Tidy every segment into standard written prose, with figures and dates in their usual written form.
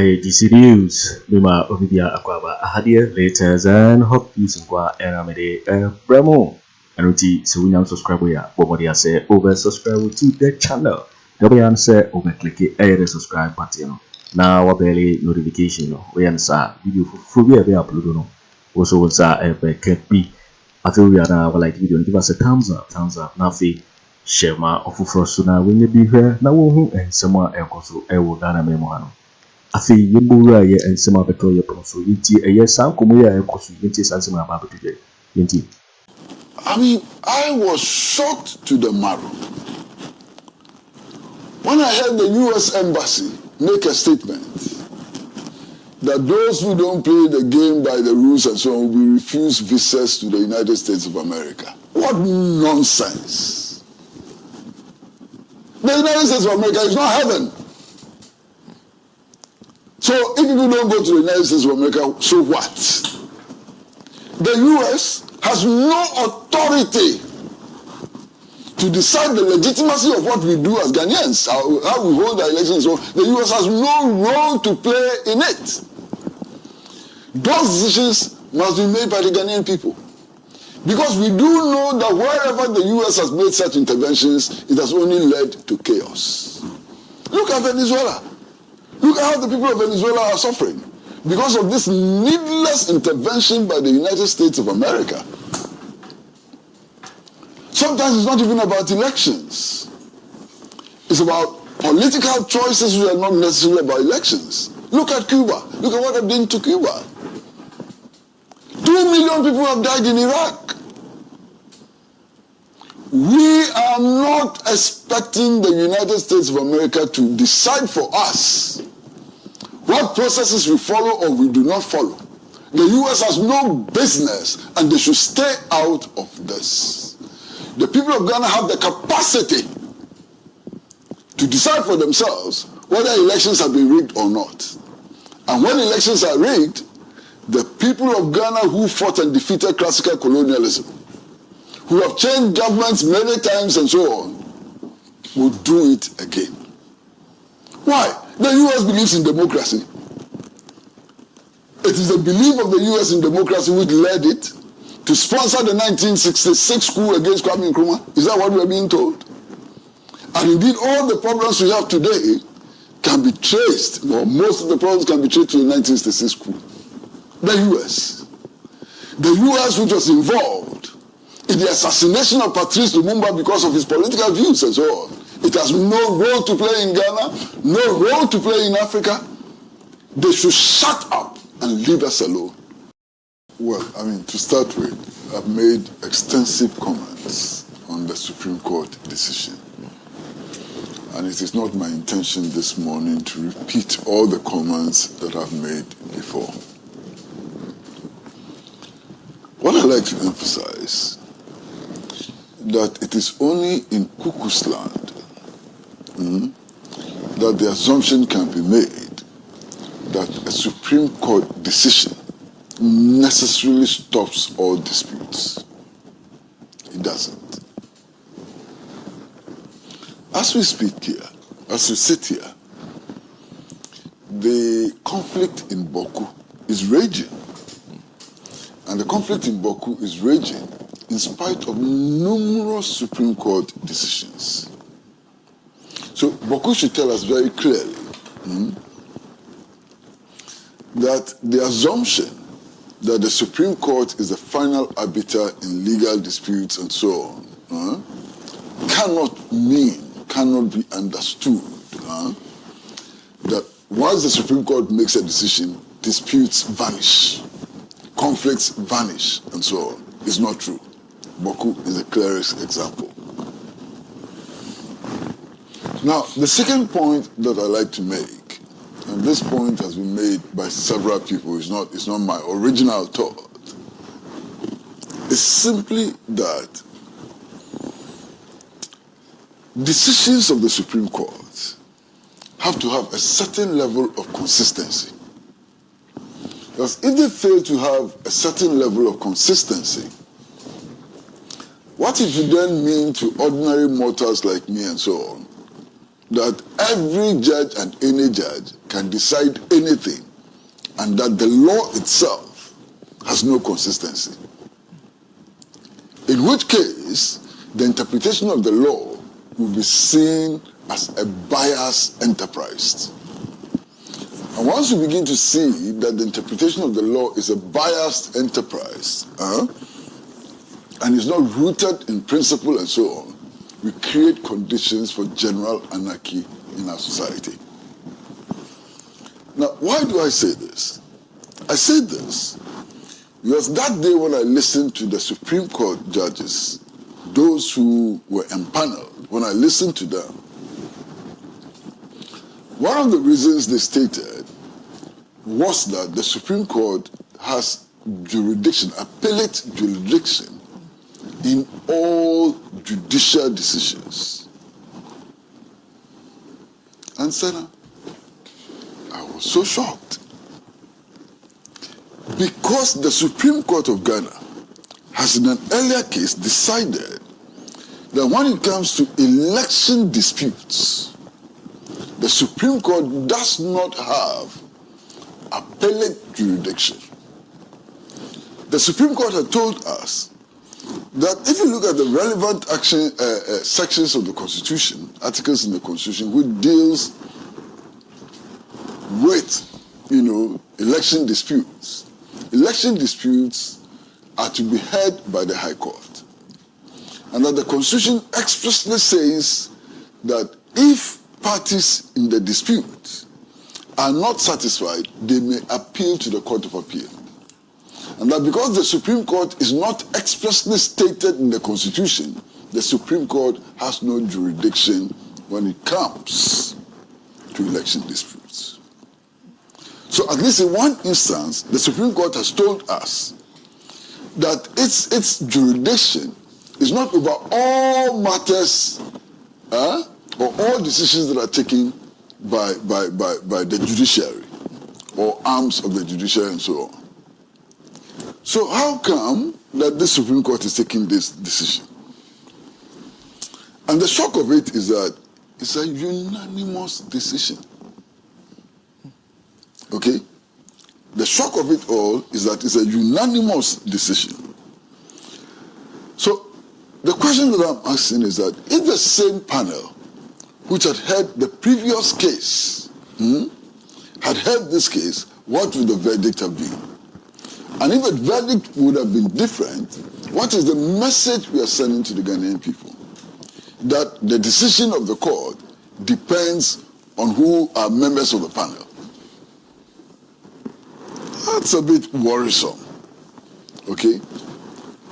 Higher DC News, Mima Obibia Aquaba Ahadia, latest and hot news and qua Aremeyaw Bremo. And so we now subscribe here. What say over subscribe to the channel. The answer over click a subscribe button. Now what barely notification we answer video for we upload no. Also what's a be after we are now like video give us a thumbs up. Now share my offer for us now when you be here. Now who and someone else so I will Ghana memo. Afi yebura ye ensema beto ye proso yiti eye san komo ya ekosu yiti sansema ba beto yiti. I mean, I was shocked to the marrow when I heard the US Embassy make a statement that those who don't play the game by the rules and so on will be refused visas to the United States of America. What nonsense. The United States of America is not heaven. So if people don't go to the United States of America, so what? The US has no authority to decide the legitimacy of what we do as Ghanaians, how we hold our elections. So the US has no role to play in it. Those decisions must be made by the Ghanaian people. Because we do know that wherever the US has made such interventions, it has only led to chaos. Look at Venezuela. Look at how the people of Venezuela are suffering because of this needless intervention by the United States of America. Sometimes it's not even about elections. It's about political choices which are not necessarily about elections. Look at Cuba. Look at what they've done to Cuba. 2 million people have died in Iraq. We are not expecting the United States of America to decide for us what processes we follow or we do not follow. The US has no business and they should stay out of this. The people of Ghana have the capacity to decide for themselves whether elections have been rigged or not. And when elections are rigged, the people of Ghana who fought and defeated classical colonialism, who have changed governments many times and so on, will do it again. Why? The US believes in democracy. It is the belief of the US in democracy which led it to sponsor the 1966 coup against Kwame Nkrumah. Is that what we are being told? And indeed, all the problems we have today can be traced, or most of the problems can be traced to the 1966 coup. The US. The US which was involved in the assassination of Patrice Lumumba because of his political views and so on. It has no role to play in Ghana, no role to play in Africa. They should shut up and leave us alone. Well, I mean, to start with, I've made extensive comments on the Supreme Court decision. And it is not my intention this morning to repeat all the comments that I've made before. What I'd like to emphasize that it is only in Cuckoo's Land that the assumption can be made that a Supreme Court decision necessarily stops all disputes. It doesn't. As we speak here, as we sit here, the conflict in Boku is raging. And the conflict in Boku is raging in spite of numerous Supreme Court decisions. So Boku should tell us very clearly that the assumption that the Supreme Court is the final arbiter in legal disputes and so on cannot be understood that once the Supreme Court makes a decision, disputes vanish, conflicts vanish, and so on. It's not true. Boku is the clearest example. Now, the second point that I like to make, and this point has been made by several people, it's not my original thought, is simply that decisions of the Supreme Court have to have a certain level of consistency. Because if they fail to have a certain level of consistency, what it would then mean to ordinary mortals like me and so on, that every judge and any judge can decide anything and that the law itself has no consistency. In which case, the interpretation of the law will be seen as a biased enterprise. And once we begin to see that the interpretation of the law is a biased enterprise, and is not rooted in principle and so on, we create conditions for general anarchy in our society. Now, why do I say this? I say this because that day when I listened to the Supreme Court judges, those who were empaneled, when I listened to them, one of the reasons they stated was that the Supreme Court has jurisdiction, appellate jurisdiction, in all judicial decisions. And Senna, I was so shocked. Because the Supreme Court of Ghana has in an earlier case decided that when it comes to election disputes, the Supreme Court does not have appellate jurisdiction. The Supreme Court had told us that if you look at the relevant sections of the Constitution, articles in the Constitution, which deals with, election disputes are to be heard by the High Court. And that the Constitution expressly says that if parties in the dispute are not satisfied, they may appeal to the Court of Appeal. And that because the Supreme Court is not expressly stated in the Constitution, the Supreme Court has no jurisdiction when it comes to election disputes. So at least in one instance, the Supreme Court has told us that its jurisdiction is not over all matters or all decisions that are taken by the judiciary or arms of the judiciary and so on. So how come that the Supreme Court is taking this decision? And the shock of it is that it's a unanimous decision. Okay? The shock of it all is that it's a unanimous decision. So the question that I'm asking is that if the same panel which had heard the previous case had heard this case, what would the verdict have been? And if the verdict would have been different, what is the message we are sending to the Ghanaian people? That the decision of the court depends on who are members of the panel. That's a bit worrisome, okay?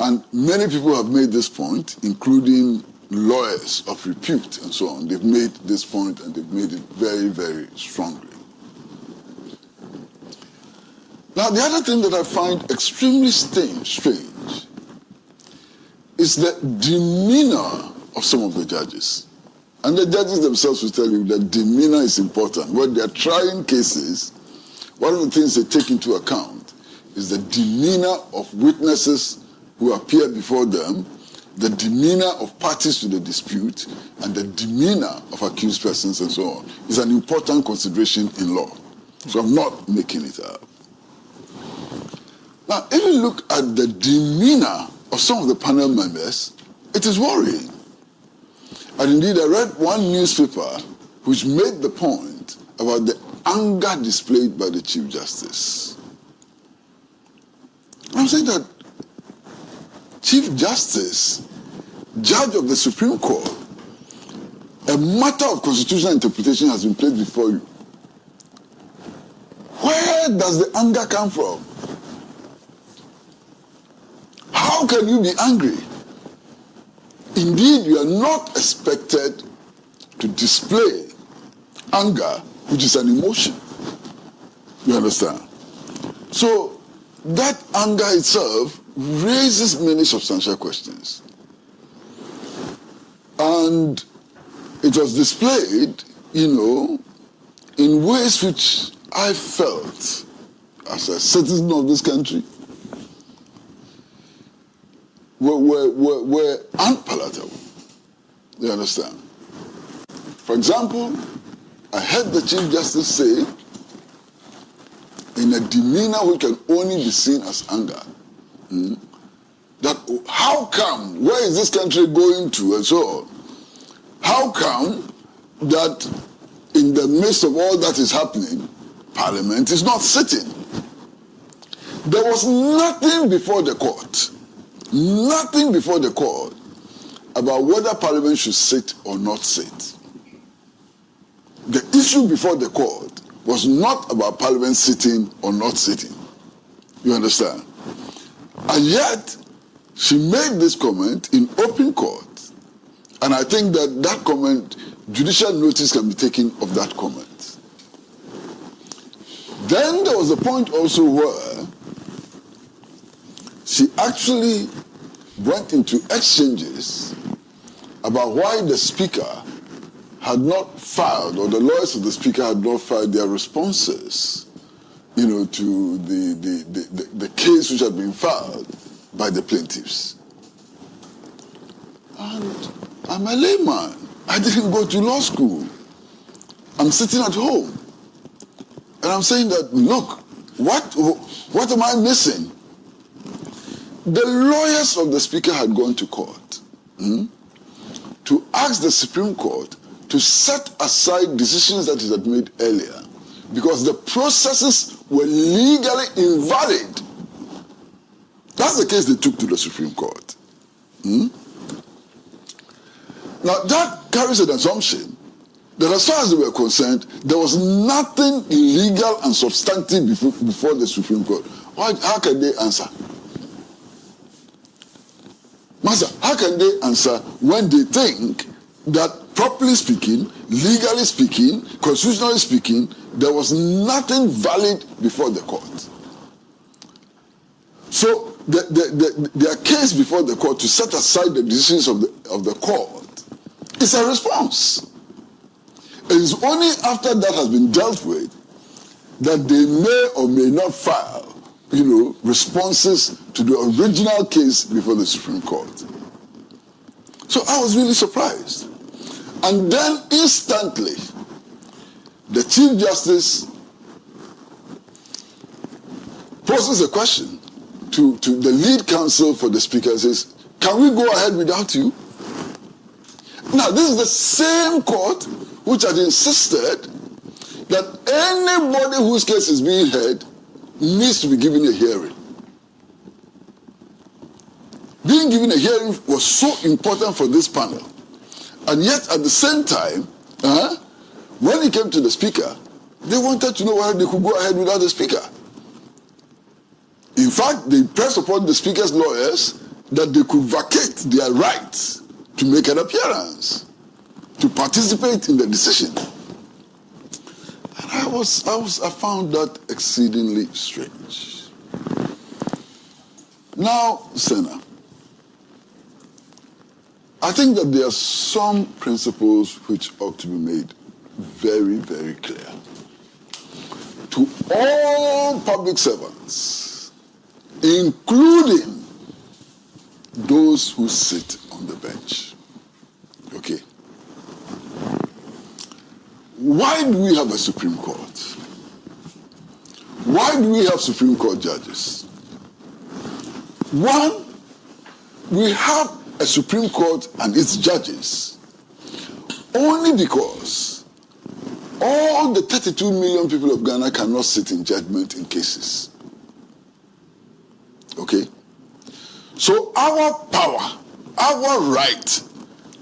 And many people have made this point, including lawyers of repute and so on. They've made this point and they've made it very, very strongly. Now, the other thing that I find extremely strange is the demeanor of some of the judges. And the judges themselves will tell you that demeanor is important. When they are trying cases, one of the things they take into account is the demeanor of witnesses who appear before them, the demeanor of parties to the dispute, and the demeanor of accused persons and so on. Is an important consideration in law. So I'm not making it up. Now, if you look at the demeanor of some of the panel members, it is worrying. And indeed, I read one newspaper which made the point about the anger displayed by the Chief Justice. I'm saying that Chief Justice, judge of the Supreme Court, a matter of constitutional interpretation has been placed before you. Where does the anger come from? How can you be angry? Indeed, you are not expected to display anger, which is an emotion. You understand? So that anger itself raises many substantial questions. And it was displayed, in ways which I felt, as a citizen of this country, were unpalatable. You understand? For example, I heard the Chief Justice say in a demeanor which can only be seen as anger. That how come, where is this country going to, and so on? How come that in the midst of all that is happening, Parliament is not sitting? There was nothing before the court about whether Parliament should sit or not sit. The issue before the court was not about Parliament sitting or not sitting. You understand? And yet, she made this comment in open court. And I think that comment, judicial notice can be taken of that comment. Then there was a point also where she actually went into exchanges about why the speaker had not filed, or the lawyers of the speaker had not filed their responses, to the case which had been filed by the plaintiffs. And I'm a layman. I didn't go to law school. I'm sitting at home. And I'm saying that, look, what am I missing? The lawyers of the speaker had gone to court to ask the Supreme Court to set aside decisions that it had made earlier because the processes were legally invalid. That's the case they took to the Supreme Court. Now, that carries an assumption that as far as they were concerned, there was nothing illegal and substantive before the Supreme Court. How can they answer? Master, how can they answer when they think that, properly speaking, legally speaking, constitutionally speaking, there was nothing valid before the court? So their case before the court to set aside the decisions of the court is a response. It is only after that has been dealt with that they may or may not file, responses to the original case before the Supreme Court. So I was really surprised. And then instantly, the Chief Justice poses a question to the lead counsel for the speaker and says, can we go ahead without you? Now, this is the same court which had insisted that anybody whose case is being heard needs to be given a hearing. Being given a hearing was so important for this panel. And yet, at the same time, when it came to the speaker, they wanted to know whether they could go ahead without the speaker. In fact, they pressed upon the speaker's lawyers that they could vacate their rights to make an appearance, to participate in the decision. And I found that exceedingly strange. Now, Senna, I think that there are some principles which ought to be made very, very clear to all public servants, including those who sit on the bench. Okay. Why do we have a Supreme Court? Why do we have Supreme Court judges? One, we have a Supreme Court and its judges only because all the 32 million people of Ghana cannot sit in judgment in cases. Okay? So our power, our right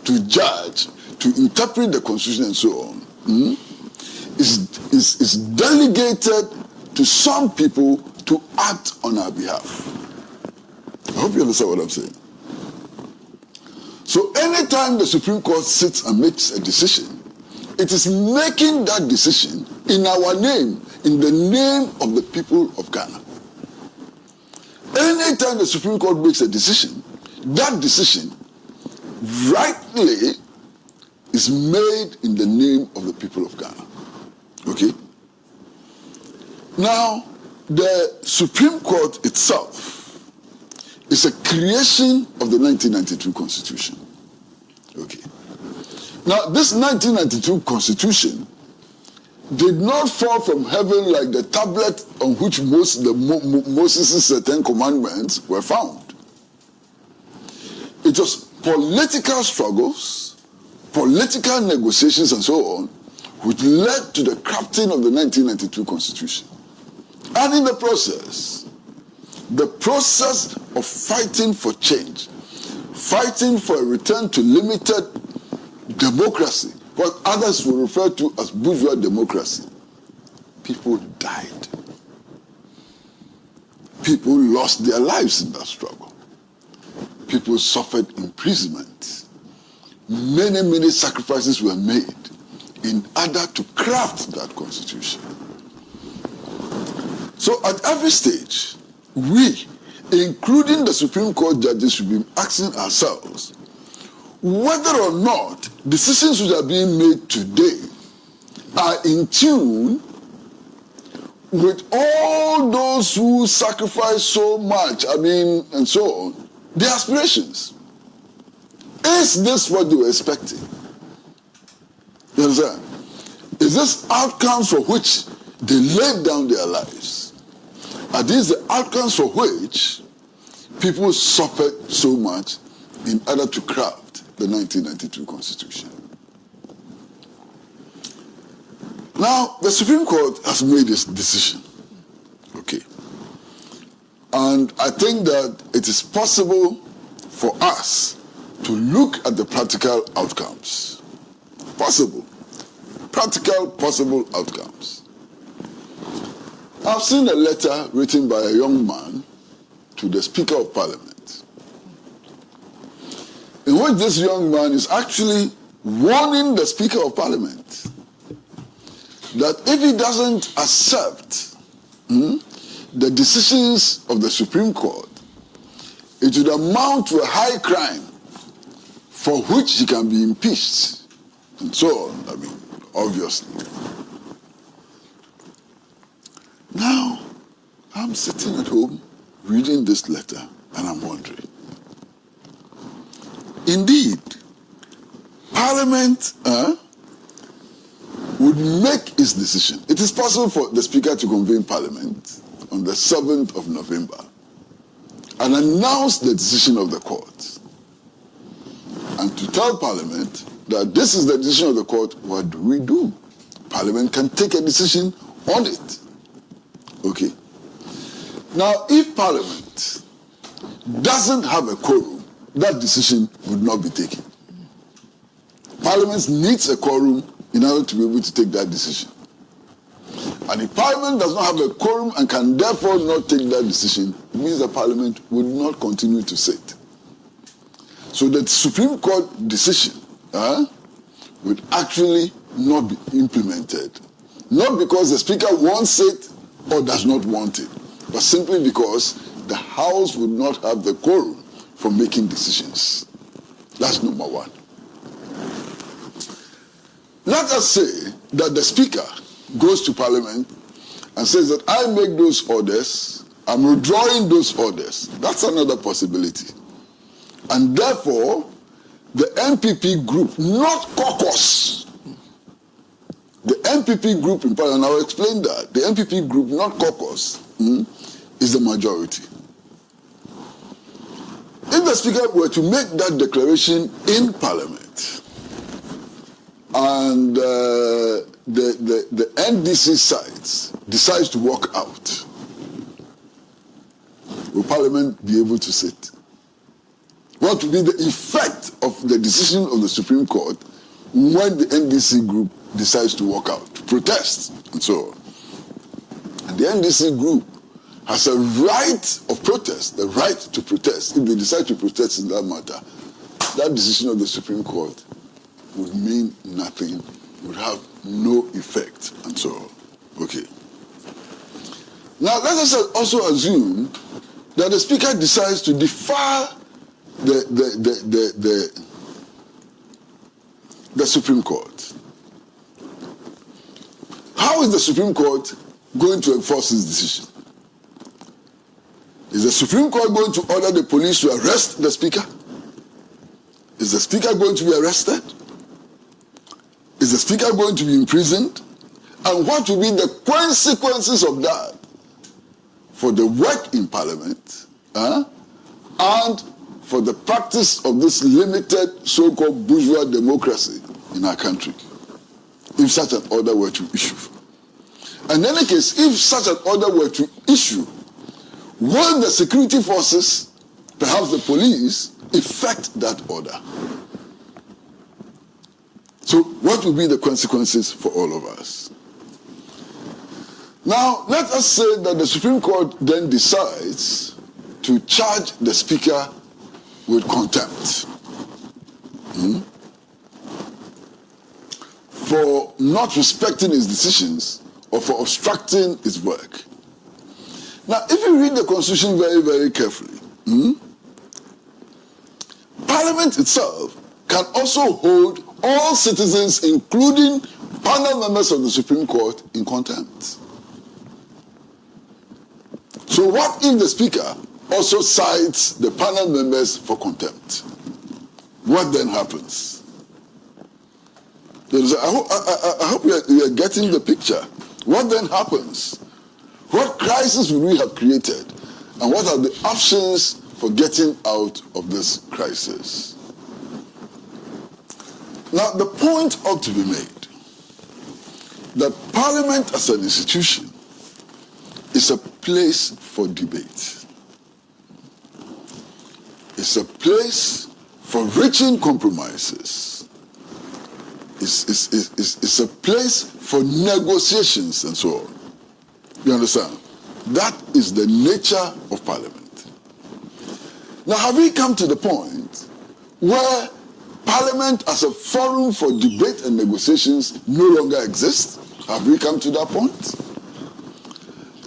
to judge, to interpret the Constitution and so on, is delegated to some people to act on our behalf. I hope you understand what I'm saying. So anytime the Supreme Court sits and makes a decision, it is making that decision in our name, in the name of the people of Ghana. Anytime the Supreme Court makes a decision, that decision rightly is made in the name of the people of Ghana. Okay? Now, the Supreme Court itself is a creation of the 1992 Constitution. Okay. Now, this 1992 Constitution did not fall from heaven like the tablet on which Moses' 10 commandments were found. It was political struggles, political negotiations, and so on, which led to the crafting of the 1992 Constitution. And in the process of fighting for change, fighting for a return to limited democracy, what others will refer to as bourgeois democracy, people died. People lost their lives in that struggle. People suffered imprisonment. Many, many sacrifices were made in order to craft that constitution. So at every stage, we, including the Supreme Court judges, should be asking ourselves whether or not decisions which are being made today are in tune with all those who sacrifice so much, and so on, their aspirations. Is this what they were expecting? You understand? Is this outcomes for which they laid down their lives? Are these the outcomes for which people suffered so much in order to craft the 1992 Constitution? Now, the Supreme Court has made its decision. Okay. And I think that it is possible for us to look at the practical outcomes. Possible. Practical, possible outcomes. I've seen a letter written by a young man to the Speaker of Parliament, in which this young man is actually warning the Speaker of Parliament that if he doesn't accept the decisions of the Supreme Court, it would amount to a high crime for which he can be impeached, and so on, obviously. Now, I'm sitting at home reading this letter, and I'm wondering, indeed, Parliament would make its decision. It is possible for the Speaker to convene Parliament on the 7th of November and announce the decision of the court, and to tell Parliament that this is the decision of the court. What do we do? Parliament can take a decision on it. Okay. Now, if Parliament doesn't have a quorum, that decision would not be taken. Parliament needs a quorum in order to be able to take that decision. And if Parliament does not have a quorum and can therefore not take that decision, it means that Parliament would not continue to sit. So the Supreme Court decision would actually not be implemented. Not because the Speaker wants it or does not want it, but simply because the House would not have the quorum for making decisions. That's number one. Let us say that the Speaker goes to Parliament and says that I make those orders, I'm withdrawing those orders. That's another possibility. And therefore, the MPP group, not caucus, the MPP group in Parliament, I'll explain that. The MPP group, not caucus, is the majority. If the Speaker were to make that declaration in Parliament, and the NDC side decides to walk out, will Parliament be able to sit? What will be the effect of the decision of the Supreme Court when the NDC group decides to walk out, to protest, and so on? And the NDC group has a right of protest, the right to protest. If they decide to protest in that matter, that decision of the Supreme Court would mean nothing, would have no effect, and so on. Okay. Now, let us also assume that the Speaker decides to defer the Supreme Court. How is the Supreme Court going to enforce its decision? Is the Supreme Court going to order the police to arrest the Speaker? Is the Speaker going to be arrested? Is the Speaker going to be imprisoned? And what will be the consequences of that for the work in Parliament and for the practice of this limited so-called bourgeois democracy in our country, if such an order were to issue. And in any case, if such an order were to issue, will the security forces, perhaps the police, effect that order? So what will be the consequences for all of us? Now, let us say that the Supreme Court then decides to charge the Speaker with contempt for not respecting his decisions or for obstructing his work. Now, if you read the Constitution very, very carefully, Parliament itself can also hold all citizens, including panel members of the Supreme Court, in contempt. So what if the Speaker also cites the panel members for contempt? What then happens? I hope you are getting the picture. What then happens? What crisis would we have created? And what are the options for getting out of this crisis? Now, the point ought to be made that Parliament as an institution is a place for debate. It's a place for reaching compromises. It's a place for negotiations and so on. You understand? That is the nature of Parliament. Now, have we come to the point where Parliament as a forum for debate and negotiations no longer exists? Have we come to that point?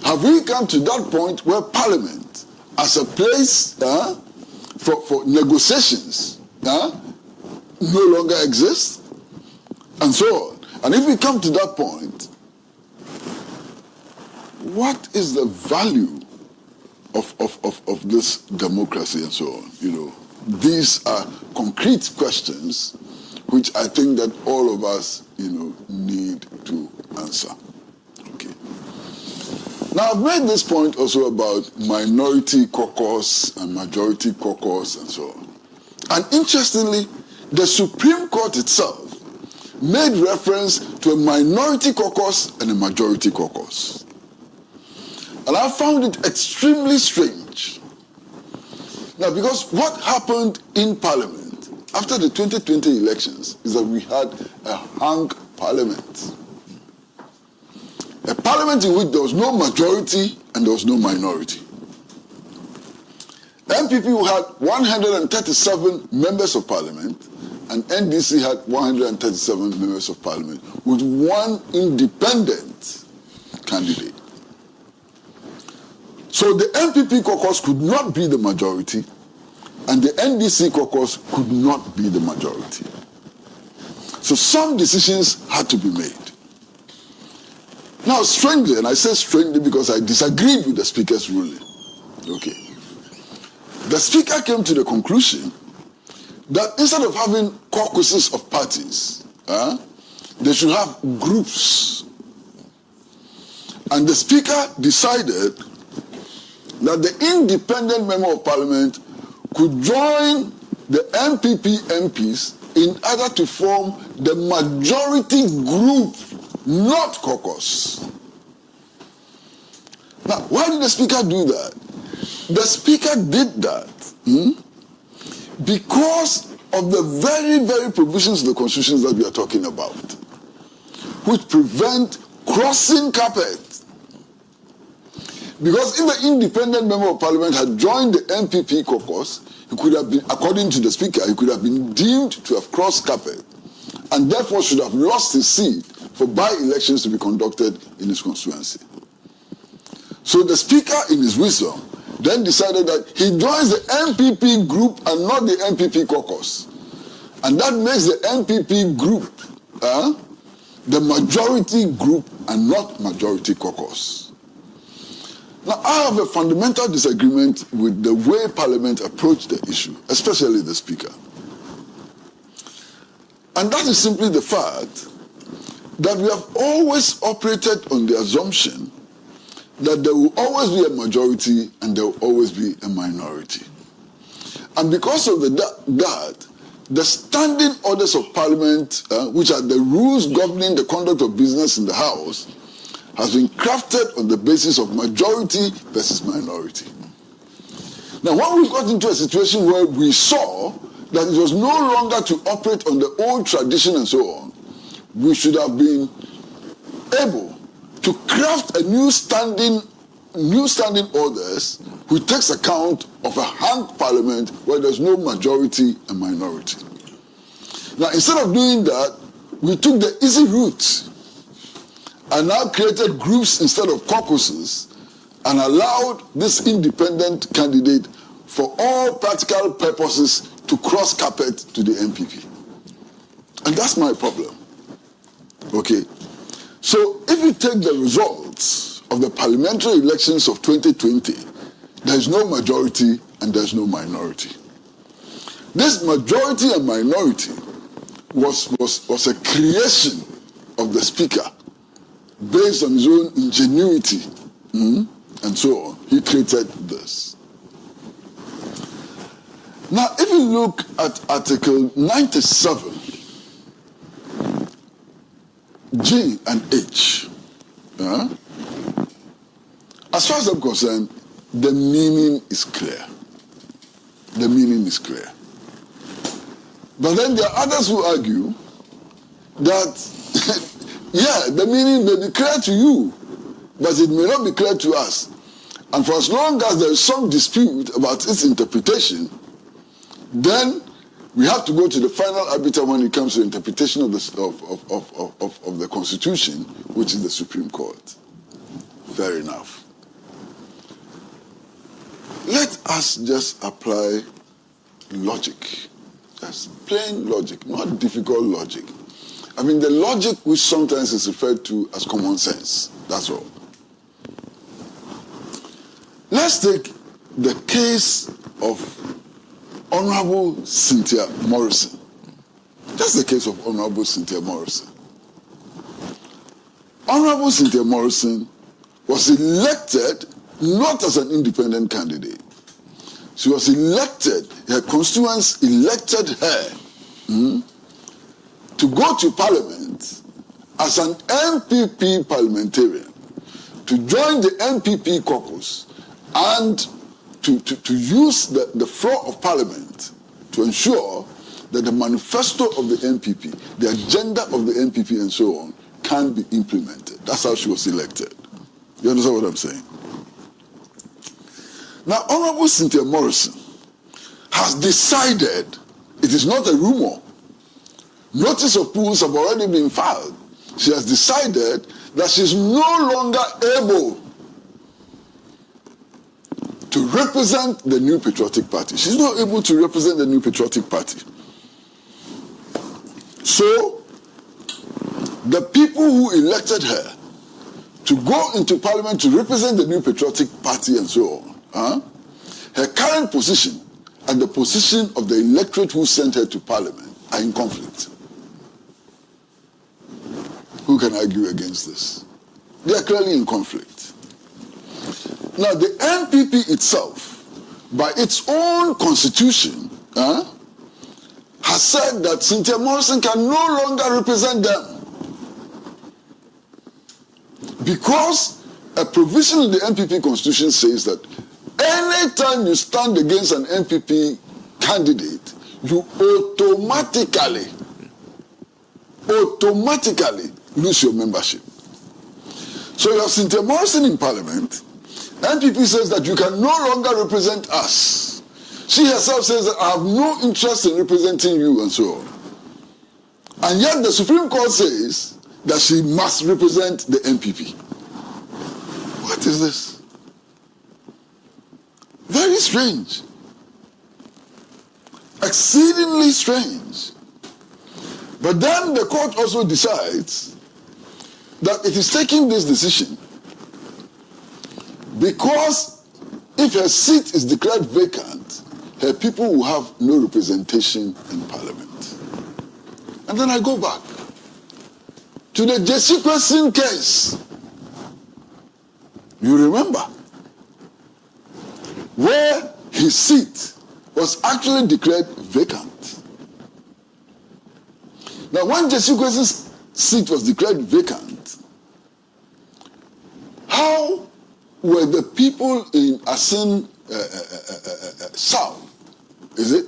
Have we come to that point where Parliament as a place for negotiations no longer exists? And so on. And if we come to that point, what is the value of this democracy and so on? You know, these are concrete questions which I think that all of us, need to answer. Okay. Now, I've made this point also about minority caucus and majority caucus and so on. And interestingly, the Supreme Court itself made reference to a minority caucus and a majority caucus. And I found it extremely strange. Now, because what happened in Parliament after the 2020 elections is that we had a hung Parliament. A Parliament in which there was no majority and there was no minority. MPP had 137 members of Parliament and NDC had 137 members of Parliament with one independent candidate. So the MPP caucus could not be the majority and the NDC caucus could not be the majority. So some decisions had to be made. Now, strangely, and I say strangely because I disagreed with the Speaker's ruling. Okay. The Speaker came to the conclusion that instead of having caucuses of parties, they should have groups. And the Speaker decided that the independent member of Parliament could join the MPP MPs in order to form the majority group, not caucus. Now, why did the Speaker do that? The Speaker did that because of the very, very provisions of the Constitution that we are talking about, which prevent crossing carpet. Because if the independent member of Parliament had joined the MPP caucus, he could have been, according to the Speaker, he could have been deemed to have crossed carpet and therefore should have lost his seat for by-elections to be conducted in his constituency. So the Speaker, in his wisdom, then decided that he joins the MPP group and not the MPP caucus. And that makes the MPP group the majority group and not majority caucus. Now, I have a fundamental disagreement with the way Parliament approached the issue, especially the Speaker. And that is simply the fact that we have always operated on the assumption that there will always be a majority and there will always be a minority. And because of that, the standing orders of Parliament, which are the rules governing the conduct of business in the House, has been crafted on the basis of majority versus minority. Now, when we got into a situation where we saw that it was no longer to operate on the old tradition and so on, we should have been able to craft a new standing orders which takes account of a hanged parliament where there's no majority and minority. Now, instead of doing that, we took the easy route and now created groups instead of caucuses and allowed this independent candidate for all practical purposes to cross carpet to the NPP. And that's my problem. Okay? So if you take the results of the parliamentary elections of 2020, there is no majority and there is no minority. This majority and minority was a creation of the speaker based on his own ingenuity and so on. He created this. Now, if you look at Article 97, G and H, as far as I'm concerned, the meaning is clear. The meaning is clear. But then there are others who argue that, yeah, the meaning may be clear to you, but it may not be clear to us. And for as long as there is some dispute about its interpretation, then we have to go to the final arbiter when it comes to interpretation of the Constitution, which is the Supreme Court. Fair enough. Let us just apply logic. Just plain logic, not difficult logic. I mean, the logic which sometimes is referred to as common sense. That's all. Let's take the case of Honorable Cynthia Morrison. That's the case of Honorable Cynthia Morrison. Honorable Cynthia Morrison was elected not as an independent candidate. She was elected, her constituents elected her to go to Parliament as an MPP parliamentarian, to join the MPP caucus and to use the floor of Parliament to ensure that the manifesto of the MPP, the agenda of the MPP and so on, can be implemented. That's how she was elected. You understand what I'm saying? Now, Honorable Cynthia Morrison has decided, it is not a rumor, notice of polls have already been filed. She has decided that she's no longer able to represent the New Patriotic Party. She's not able to represent the New Patriotic Party. So, the people who elected her to go into Parliament to represent the New Patriotic Party and so on, her current position and the position of the electorate who sent her to Parliament are in conflict. Who can argue against this? They are clearly in conflict. Now, the NPP itself, by its own constitution, has said that Cynthia Morrison can no longer represent them. Because a provision in the NPP constitution says that anytime you stand against an NPP candidate, you automatically lose your membership. So you have Cynthia Morrison in Parliament. NPP says that you can no longer represent us. She herself says that I have no interest in representing you and so on. And yet the Supreme Court says that she must represent the NPP. What is this? Very strange. Exceedingly strange. But then the court also decides that it is taking this decision because if her seat is declared vacant, her people will have no representation in Parliament. And then I go back to the Jesse Question case. You remember? Where his seat was actually declared vacant. Now, when Jesse Question's seat was declared vacant, how were the people in Asin South, is it?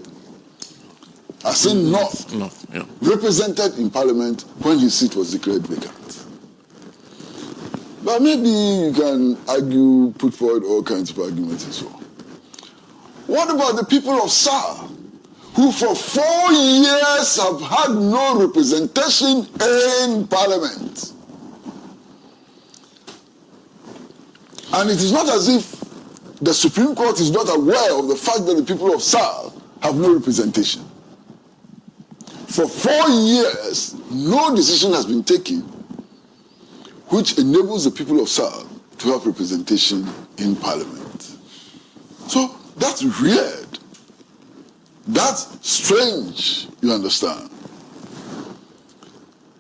Asin North, yeah, represented in Parliament when his seat was declared vacant? But maybe you can argue, put forward all kinds of arguments and so on. What about the people of SAR, who for 4 years have had no representation in Parliament? And it is not as if the Supreme Court is not aware of the fact that the people of SAR have no representation. For 4 years, no decision has been taken which enables the people of SAR to have representation in Parliament. So that's weird. That's strange, you understand?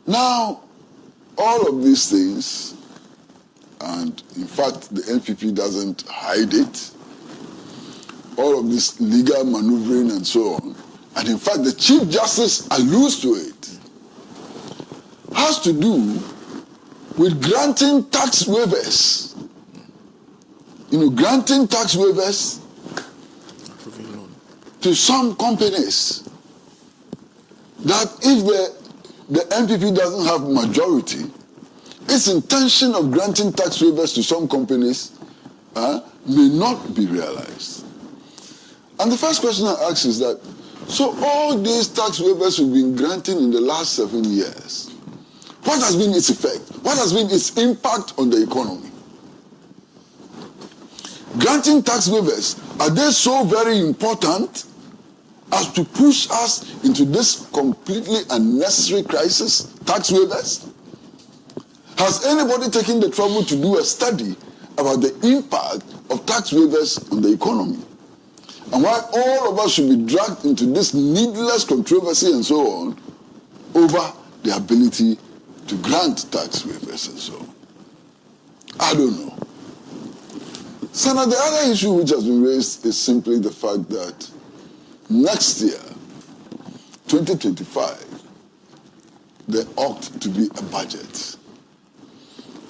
Now, all of these things, and in fact the NPP doesn't hide it, all of this legal maneuvering and so on, and in fact the Chief Justice alludes to it, has to do with granting tax waivers. You know, granting tax waivers to some companies that if the NPP doesn't have majority, its intention of granting tax waivers to some companies may not be realized. And the first question I ask is that, so all these tax waivers we've been granting in the last 7 years, what has been its effect? What has been its impact on the economy? Granting tax waivers, are they so very important as to push us into this completely unnecessary crisis, tax waivers? Has anybody taken the trouble to do a study about the impact of tax waivers on the economy? And why all of us should be dragged into this needless controversy and so on over the ability to grant tax waivers and so on? I don't know. So now the other issue which has been raised is simply the fact that next year, 2025, there ought to be a budget.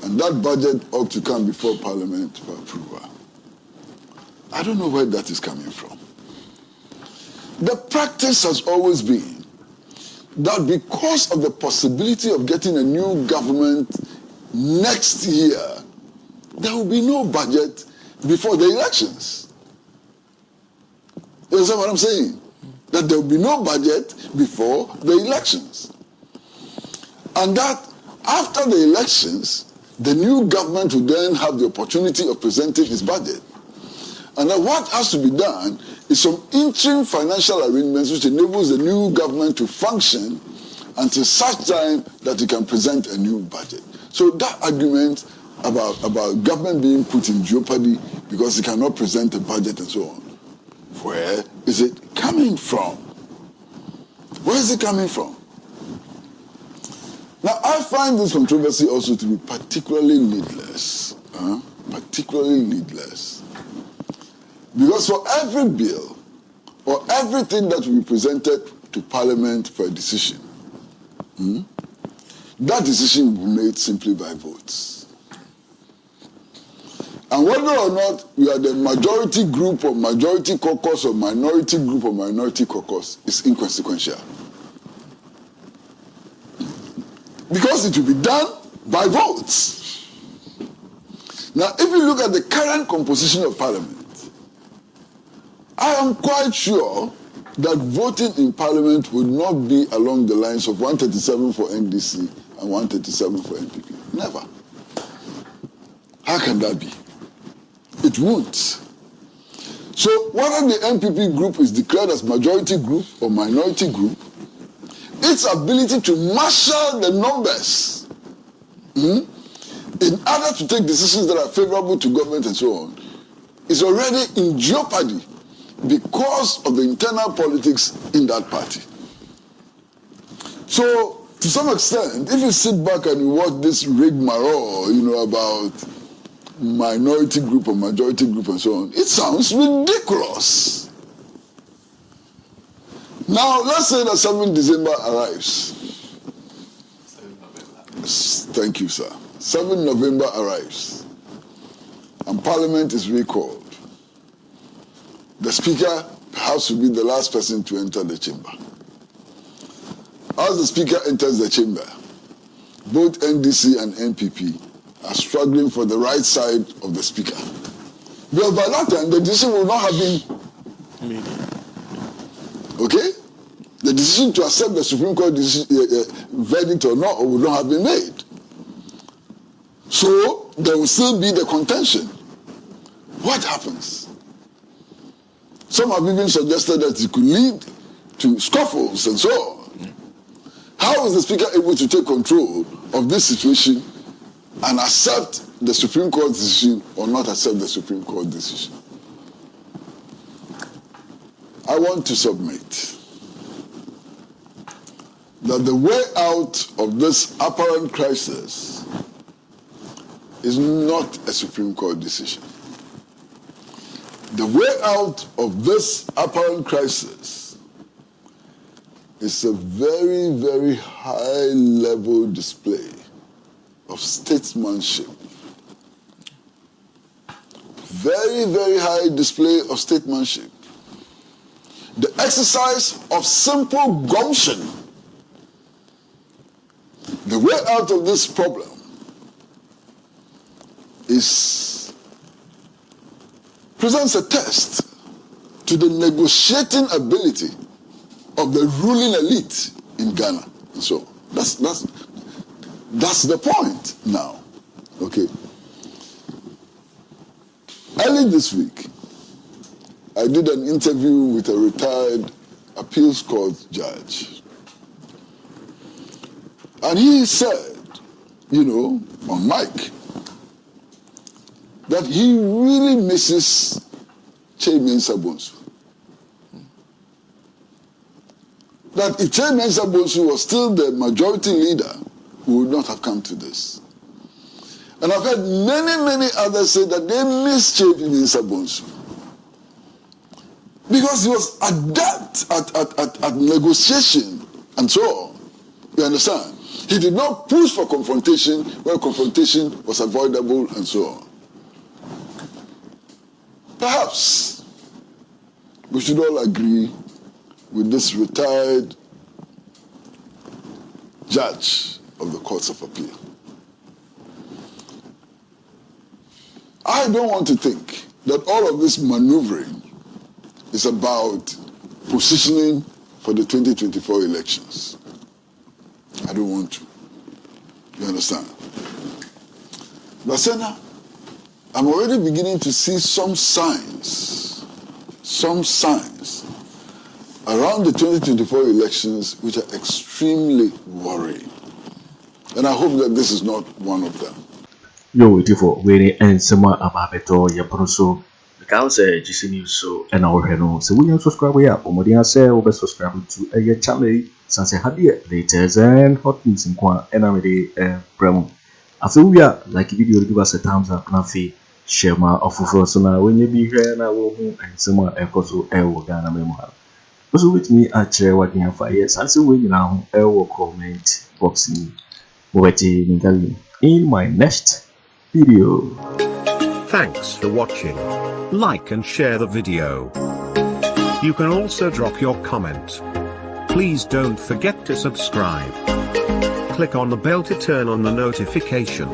And that budget ought to come before Parliament for approval. I don't know where that is coming from. The practice has always been that because of the possibility of getting a new government next year, there will be no budget before the elections. You understand what I'm saying? That there will be no budget before the elections. And that after the elections, the new government will then have the opportunity of presenting its budget. And that what has to be done is some interim financial arrangements which enables the new government to function until such time that it can present a new budget. So that argument about government being put in jeopardy because it cannot present a budget and so on, where is it coming from? Where is it coming from? Now, I find this controversy also to be particularly needless. Particularly needless. Because for every bill or everything that will be presented to Parliament for a decision, that decision will be made simply by votes. And whether or not we are the majority group or majority caucus or minority group or minority caucus is inconsequential. Because it will be done by votes. Now, if you look at the current composition of Parliament, I am quite sure that voting in Parliament would not be along the lines of 137 for NDC and 137 for NPP. Never. How can that be? It won't. So whether the NPP group is declared as majority group or minority group, its ability to marshal the numbers in order to take decisions that are favorable to government and so on is already in jeopardy because of the internal politics in that party. So to some extent, if you sit back and you watch this rigmarole, about minority group or majority group and so on, it sounds ridiculous. Now, let's say that 7 December arrives. Thank you, sir. 7 November arrives, and Parliament is recalled. The Speaker has to be the last person to enter the chamber. As the Speaker enters the chamber, both NDC and NPP are struggling for the right side of the Speaker. Because by that time, the decision will not have been made. Okay? The decision to accept the Supreme Court verdict or not will not have been made. So, there will still be the contention. What happens? Some have even suggested that it could lead to scuffles and so on. How is the Speaker able to take control of this situation and accept the Supreme Court decision or not accept the Supreme Court decision? I want to submit that the way out of this apparent crisis is not a Supreme Court decision. The way out of this apparent crisis is a very, very high-level display of statesmanship. Very, very high display of statesmanship. The exercise of simple gumption. The way out of this problem presents a test to the negotiating ability of the ruling elite in Ghana. So that's the point now. Okay. Early this week, I did an interview with a retired appeals court judge. And he said, on mic, that he really misses Kyeremanteng Bonsu. That if Kyeremanteng Bonsu was still the majority leader, we would not have come to this. And I've heard many, many others say that they miss Kyeremanteng Bonsu because he was adept at negotiation and so on. You understand? He did not push for confrontation where confrontation was avoidable and so on. Perhaps we should all agree with this retired judge of the courts of appeal. I don't want to think that all of this maneuvering is about positioning for the 2024 elections. I don't want to. You understand? But Senna, I'm already beginning to see some signs around the 2024 elections which are extremely worrying. And I hope that this is not one of them. Yo, it for waiting and summer ababeto yaproso. The council GC so and our heno. So we can subscribe here. Omodia say over subscribe to a channel. Sanse Hadia latest and hot news in Kwa Aremeyaw Anas. After we are like video, give us a thumbs up, Gyamfi, share my offer so now when you be here and I will and someone also will Ghana memoir. Also with me otchere working on 5 years. Sanse we now will comment boxing in my next video. Thanks for watching. Like and share the video. You can also drop your comment. Please don't forget to subscribe. Click on the bell to turn on the notification.